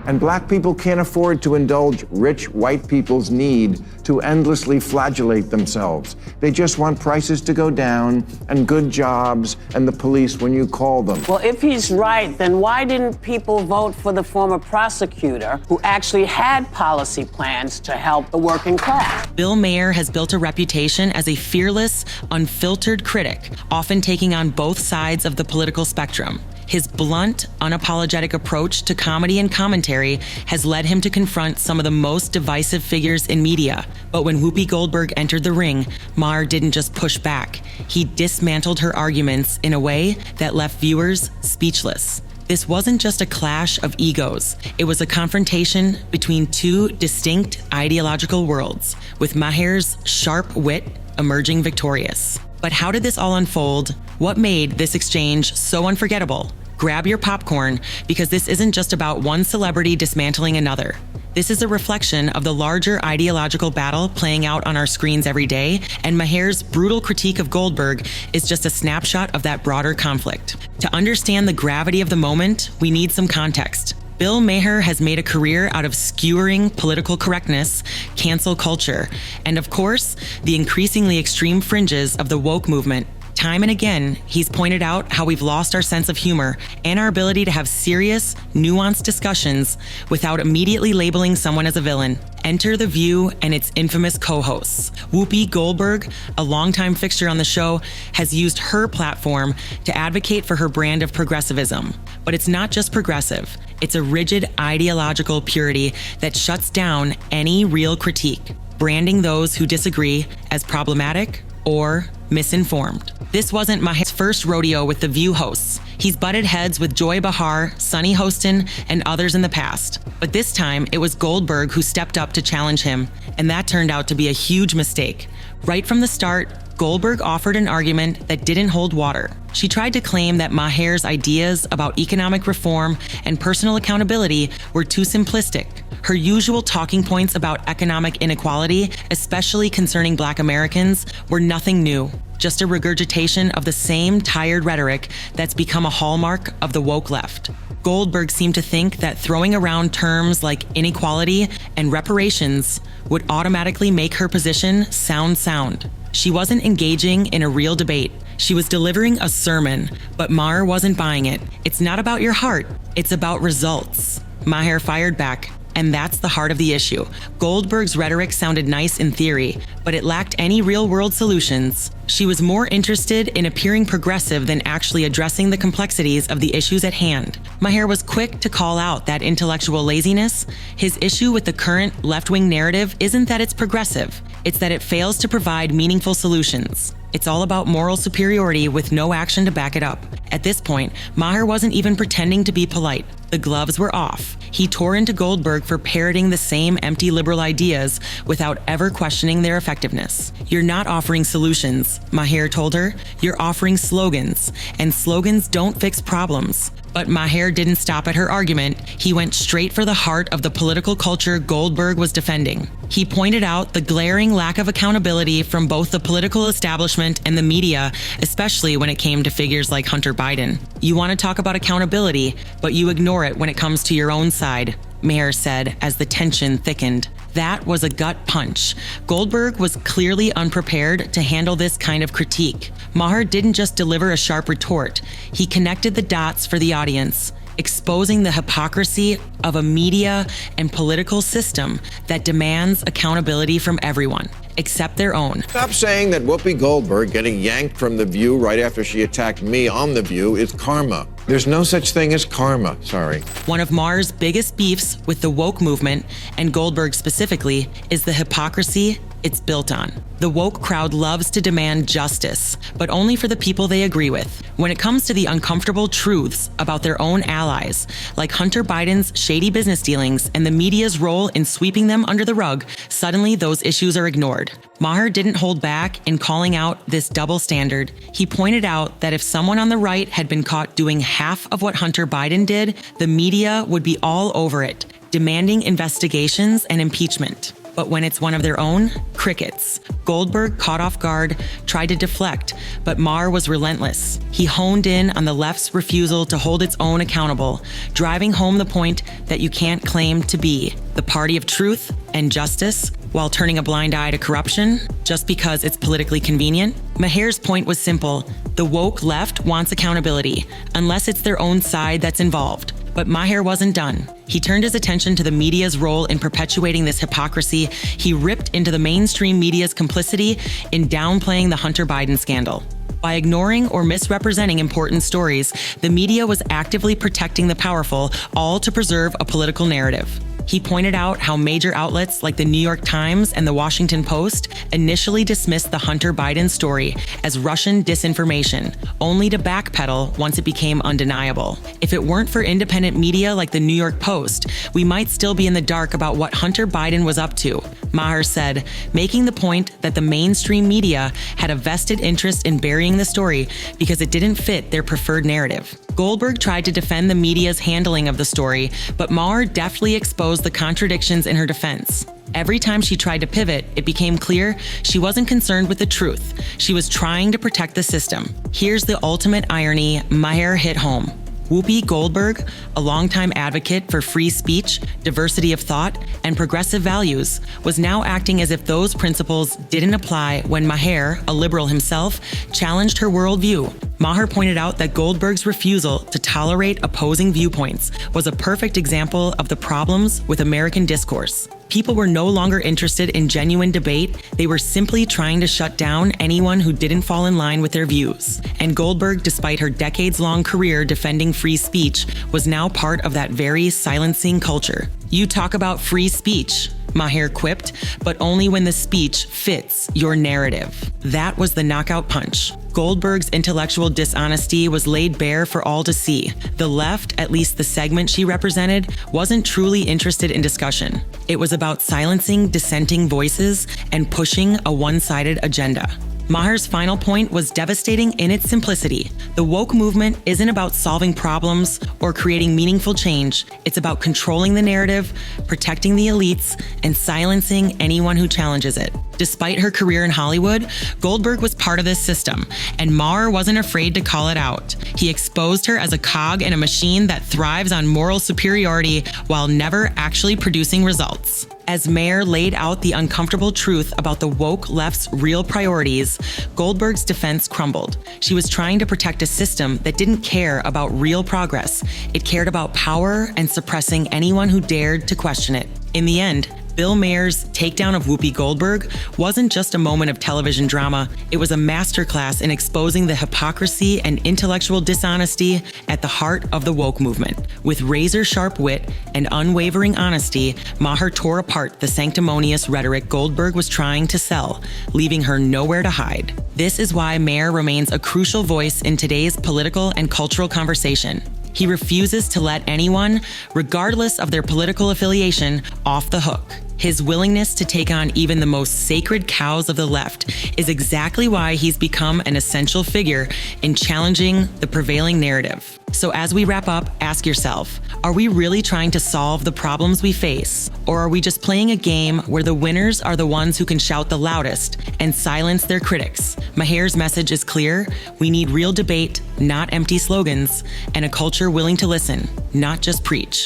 And black people can't afford to indulge rich white people's need to endlessly flagellate themselves. They just want prices to go down and good jobs and the police when you call them. Well, if he's right, then why didn't people vote for the former prosecutor who actually had policy plans to help the working class? Bill Maher has built a reputation as a fearless, unfiltered critic, often taking on both sides of the political spectrum. His blunt, unapologetic approach to comedy and commentary has led him to confront some of the most divisive figures in media. But when Whoopi Goldberg entered the ring, Maher didn't just push back. He dismantled her arguments in a way that left viewers speechless. This wasn't just a clash of egos. It was a confrontation between two distinct ideological worlds, with Maher's sharp wit emerging victorious. But how did this all unfold? What made this exchange so unforgettable? Grab your popcorn, because this isn't just about one celebrity dismantling another. This is a reflection of the larger ideological battle playing out on our screens every day, and Maher's brutal critique of Goldberg is just a snapshot of that broader conflict. To understand the gravity of the moment, we need some context. Bill Maher has made a career out of skewering political correctness, cancel culture, and of course, the increasingly extreme fringes of the woke movement. Time and again, he's pointed out how we've lost our sense of humor and our ability to have serious, nuanced discussions without immediately labeling someone as a villain. Enter The View and its infamous co-hosts. Whoopi Goldberg, a longtime fixture on the show, has used her platform to advocate for her brand of progressivism. But it's not just progressive. It's a rigid ideological purity that shuts down any real critique, branding those who disagree as problematic or misinformed. This wasn't Maher's first rodeo with The View hosts. He's butted heads with Joy Behar, Sunny Hostin, and others in the past. But this time, it was Goldberg who stepped up to challenge him, and that turned out to be a huge mistake. Right from the start, Goldberg offered an argument that didn't hold water. She tried to claim that Maher's ideas about economic reform and personal accountability were too simplistic. Her usual talking points about economic inequality, especially concerning Black Americans, were nothing new, just a regurgitation of the same tired rhetoric that's become a hallmark of the woke left. Goldberg seemed to think that throwing around terms like inequality and reparations would automatically make her position sound. She wasn't engaging in a real debate. She was delivering a sermon, but Maher wasn't buying it. It's not about your heart, it's about results. Maher fired back, and that's the heart of the issue. Goldberg's rhetoric sounded nice in theory, but it lacked any real-world solutions. She was more interested in appearing progressive than actually addressing the complexities of the issues at hand. Maher was quick to call out that intellectual laziness. His issue with the current left-wing narrative isn't that it's progressive, it's that it fails to provide meaningful solutions. It's all about moral superiority with no action to back it up. At this point, Maher wasn't even pretending to be polite. The gloves were off. He tore into Goldberg for parroting the same empty liberal ideas without ever questioning their effectiveness. You're not offering solutions, Maher told her. You're offering slogans, and slogans don't fix problems. But Maher didn't stop at her argument. He went straight for the heart of the political culture Goldberg was defending. He pointed out the glaring lack of accountability from both the political establishment and the media, especially when it came to figures like Hunter Biden. You want to talk about accountability, but you ignore it when it comes to your own side, Maher said as the tension thickened. That was a gut punch. Goldberg was clearly unprepared to handle this kind of critique. Maher didn't just deliver a sharp retort, he connected the dots for the audience, exposing the hypocrisy of a media and political system that demands accountability from everyone, except their own. Stop saying that Whoopi Goldberg getting yanked from The View right after she attacked me on The View is karma. There's no such thing as karma, sorry. One of Maher's biggest beefs with the woke movement, and Goldberg specifically, is the hypocrisy it's built on. The woke crowd loves to demand justice, but only for the people they agree with. When it comes to the uncomfortable truths about their own allies, like Hunter Biden's shady business dealings and the media's role in sweeping them under the rug, suddenly those issues are ignored. Maher didn't hold back in calling out this double standard. He pointed out that if someone on the right had been caught doing half of what Hunter Biden did, the media would be all over it, demanding investigations and impeachment. But when it's one of their own, crickets. Goldberg, caught off guard, tried to deflect, but Maher was relentless. He honed in on the left's refusal to hold its own accountable, driving home the point that you can't claim to be the party of truth and justice while turning a blind eye to corruption just because it's politically convenient. Maher's point was simple. The woke left wants accountability, unless it's their own side that's involved. But Maher wasn't done. He turned his attention to the media's role in perpetuating this hypocrisy. He ripped into the mainstream media's complicity in downplaying the Hunter Biden scandal. By ignoring or misrepresenting important stories, the media was actively protecting the powerful, all to preserve a political narrative. He pointed out how major outlets like the New York Times and the Washington Post initially dismissed the Hunter Biden story as Russian disinformation, only to backpedal once it became undeniable. If it weren't for independent media like the New York Post, we might still be in the dark about what Hunter Biden was up to, Maher said, making the point that the mainstream media had a vested interest in burying the story because it didn't fit their preferred narrative. Goldberg tried to defend the media's handling of the story, but Maher deftly exposed the contradictions in her defense. Every time she tried to pivot, it became clear she wasn't concerned with the truth. She was trying to protect the system. Here's the ultimate irony Maher hit home. Whoopi Goldberg, a longtime advocate for free speech, diversity of thought, and progressive values, was now acting as if those principles didn't apply when Maher, a liberal himself, challenged her worldview. Maher pointed out that Goldberg's refusal to tolerate opposing viewpoints was a perfect example of the problems with American discourse. People were no longer interested in genuine debate. They were simply trying to shut down anyone who didn't fall in line with their views. And Goldberg, despite her decades-long career defending free speech, was now part of that very silencing culture. You talk about free speech, Maher quipped, but only when the speech fits your narrative. That was the knockout punch. Goldberg's intellectual dishonesty was laid bare for all to see. The left, at least the segment she represented, wasn't truly interested in discussion. It was about silencing dissenting voices and pushing a one-sided agenda. Maher's final point was devastating in its simplicity. The woke movement isn't about solving problems or creating meaningful change. It's about controlling the narrative, protecting the elites, and silencing anyone who challenges it. Despite her career in Hollywood, Goldberg was part of this system, and Maher wasn't afraid to call it out. He exposed her as a cog in a machine that thrives on moral superiority while never actually producing results. As Maher laid out the uncomfortable truth about the woke left's real priorities, Goldberg's defense crumbled. She was trying to protect a system that didn't care about real progress. It cared about power and suppressing anyone who dared to question it. In the end, Bill Maher's takedown of Whoopi Goldberg wasn't just a moment of television drama. It was a masterclass in exposing the hypocrisy and intellectual dishonesty at the heart of the woke movement. With razor-sharp wit and unwavering honesty, Maher tore apart the sanctimonious rhetoric Goldberg was trying to sell, leaving her nowhere to hide. This is why Maher remains a crucial voice in today's political and cultural conversation. He refuses to let anyone, regardless of their political affiliation, off the hook. His willingness to take on even the most sacred cows of the left is exactly why he's become an essential figure in challenging the prevailing narrative. So as we wrap up, ask yourself, are we really trying to solve the problems we face? Or are we just playing a game where the winners are the ones who can shout the loudest and silence their critics? Maher's message is clear. We need real debate, not empty slogans, and a culture willing to listen, not just preach.